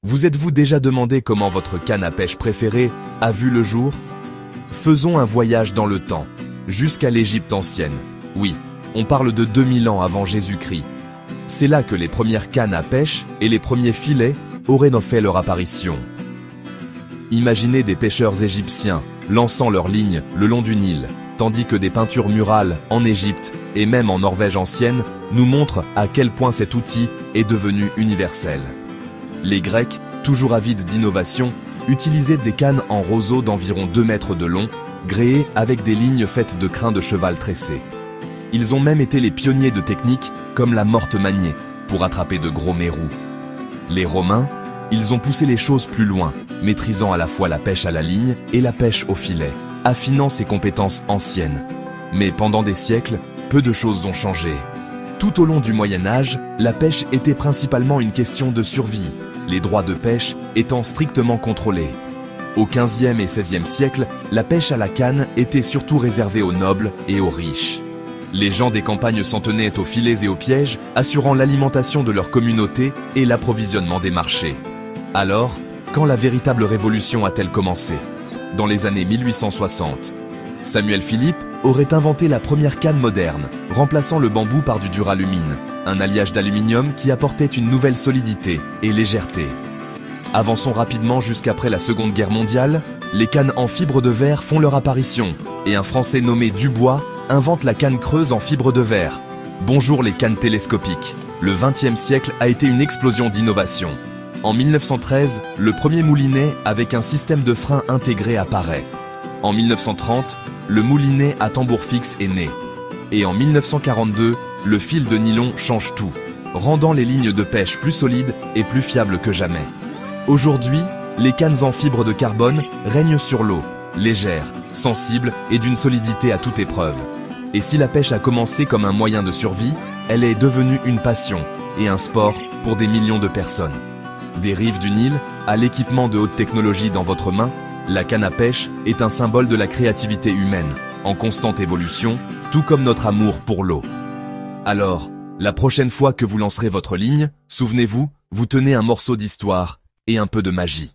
Vous êtes-vous déjà demandé comment votre canne à pêche préférée a vu le jour? Faisons un voyage dans le temps, jusqu'à l'Égypte ancienne. Oui, on parle de 2000 ans avant Jésus-Christ. C'est là que les premières cannes à pêche et les premiers filets auraient fait leur apparition. Imaginez des pêcheurs égyptiens lançant leurs lignes le long du Nil, tandis que des peintures murales en Égypte et même en Norvège ancienne nous montrent à quel point cet outil est devenu universel. Les Grecs, toujours avides d'innovation, utilisaient des cannes en roseau d'environ 2 mètres de long, gréées avec des lignes faites de crins de cheval tressés. Ils ont même été les pionniers de techniques comme la morte maniée pour attraper de gros mérous. Les Romains, ils ont poussé les choses plus loin, maîtrisant à la fois la pêche à la ligne et la pêche au filet, affinant ces compétences anciennes. Mais pendant des siècles, peu de choses ont changé. Tout au long du Moyen-Âge, la pêche était principalement une question de survie, les droits de pêche étant strictement contrôlés. Au XVe et XVIe siècle, la pêche à la canne était surtout réservée aux nobles et aux riches. Les gens des campagnes s'en tenaient aux filets et aux pièges, assurant l'alimentation de leur communauté et l'approvisionnement des marchés. Alors, quand la véritable révolution a-t-elle commencé? Dans les années 1860. Samuel Philippe aurait inventé la première canne moderne, remplaçant le bambou par du duralumine, un alliage d'aluminium qui apportait une nouvelle solidité et légèreté. Avançons rapidement jusqu'après la Seconde Guerre mondiale, les cannes en fibre de verre font leur apparition, et un Français nommé Dubois invente la canne creuse en fibre de verre. Bonjour les cannes télescopiques. Le XXe siècle a été une explosion d'innovation. En 1913, le premier moulinet avec un système de frein intégré apparaît. En 1930, le moulinet à tambour fixe est né. Et en 1942, le fil de nylon change tout, rendant les lignes de pêche plus solides et plus fiables que jamais. Aujourd'hui, les cannes en fibre de carbone règnent sur l'eau, légères, sensibles et d'une solidité à toute épreuve. Et si la pêche a commencé comme un moyen de survie, elle est devenue une passion et un sport pour des millions de personnes. Des rives du Nil à l'équipement de haute technologie dans votre main, la canne à pêche est un symbole de la créativité humaine, en constante évolution, tout comme notre amour pour l'eau. Alors, la prochaine fois que vous lancerez votre ligne, souvenez-vous, vous tenez un morceau d'histoire et un peu de magie.